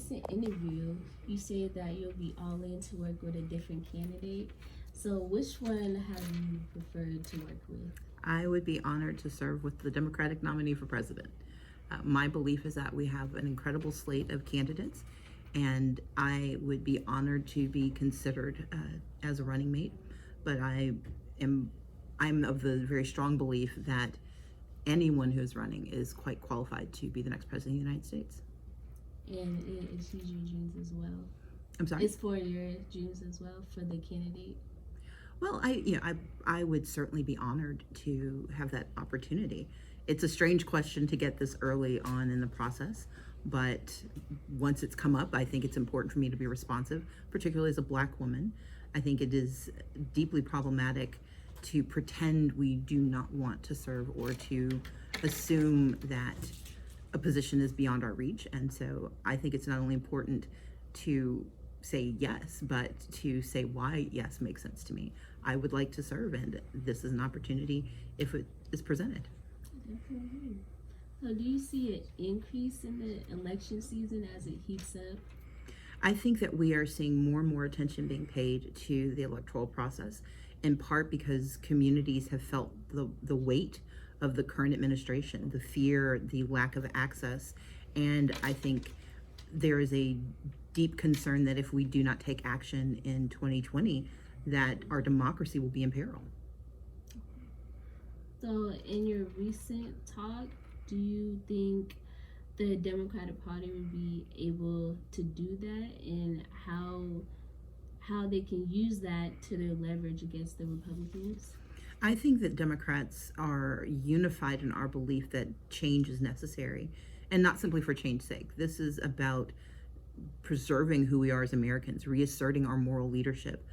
recent interview, you said that you'll be all in to work with a different candidate. So, which one have you preferred to work with? I would be honored to serve with the Democratic nominee for president. My belief is that we have an incredible slate of candidates, and I would be honored to be considered as a running mate. But I'm of the very strong belief that anyone who's running is quite qualified to be the next president of the United States. And it achieves your dreams as well. I'm sorry? It's for your dreams as well for the candidate. Well, I would certainly be honored to have that opportunity. It's a strange question to get this early on in the process, but once it's come up, I think it's important for me to be responsive, particularly as a Black woman. I think it is deeply problematic to pretend we do not want to serve or to assume that a position is beyond our reach. And so I think it's not only important to say yes, but to say why yes makes sense to me. I would like to serve, and this is an opportunity if it is presented. Definitely. So do you see an increase in the election season as it heats up? I think that we are seeing more and more attention being paid to the electoral process, in part because communities have felt the weight of the current administration, the fear, the lack of access, and I think there is a deep concern that if we do not take action in 2020, that our democracy will be in peril. So in your recent talk, do you think the Democratic Party would be able to do that, and how they can use that to their leverage against the Republicans? I think that Democrats are unified in our belief that change is necessary, and not simply for change's sake. This is about preserving who we are as Americans, reasserting our moral leadership,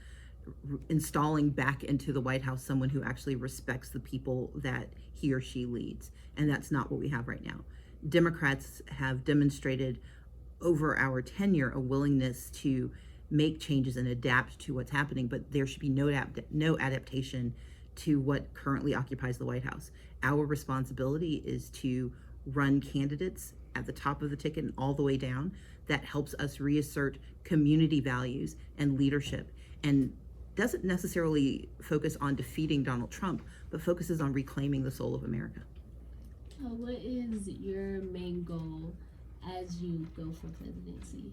installing back into the White House someone who actually respects the people that he or she leads. And that's not what we have right now. Democrats have demonstrated over our tenure a willingness to make changes and adapt to what's happening, but there should be no adaptation to what currently occupies the White House. Our responsibility is to run candidates at the top of the ticket and all the way down that helps us reassert community values and leadership, and doesn't necessarily focus on defeating Donald Trump, but focuses on reclaiming the soul of America. What is your main goal as you go for presidency?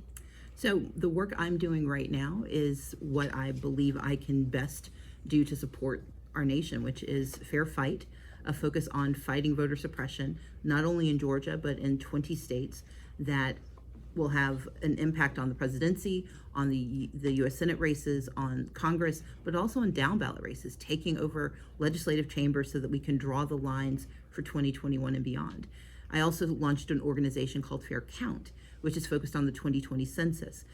So the work I'm doing right now is what I believe I can best do to support our nation, which is fair fight, a focus on fighting voter suppression, not only in Georgia, but in 20 states that will have an impact on the presidency, on the U.S. Senate races, on Congress, but also on down ballot races, taking over legislative chambers so that we can draw the lines for 2021 and beyond. I also launched an organization called Fair Count, which is focused on the 2020 census.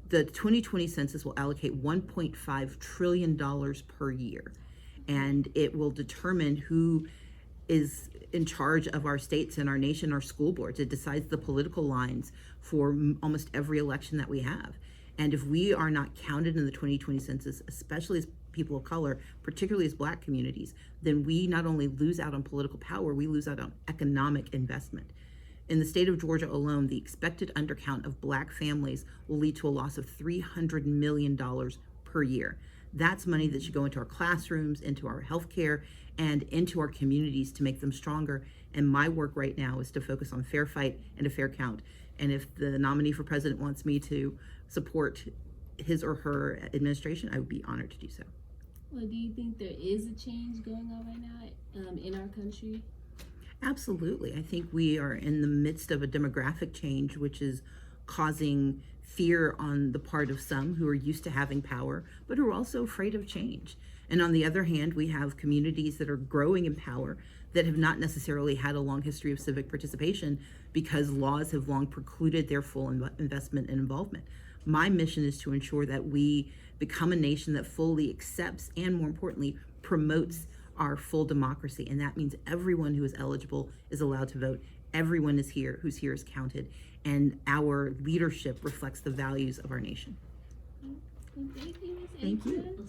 The 2020 census will allocate $1.5 trillion per year, and it will determine who is in charge of our states and our nation, our school boards. It decides the political lines for almost every election that we have. And if we are not counted in the 2020 census, especially as people of color, particularly as Black communities, then we not only lose out on political power, we lose out on economic investment. In the state of Georgia alone, the expected undercount of Black families will lead to a loss of $300 million per year. That's money that should go into our classrooms, into our healthcare, and into our communities to make them stronger. And my work right now is to focus on fair fight and a fair count. And if the nominee for president wants me to support his or her administration, I would be honored to do so. Well, do you think there is a change going on right now in our country? Absolutely. I think we are in the midst of a demographic change, which is causing fear on the part of some who are used to having power, but who are also afraid of change. And on the other hand, we have communities that are growing in power that have not necessarily had a long history of civic participation because laws have long precluded their full investment and involvement. My mission is to ensure that we become a nation that fully accepts and, more importantly, promotes our full democracy. And that means everyone who is eligible is allowed to vote. Everyone who's here is counted. And our leadership reflects the values of our nation. Well, thank you, Ms. Thank you.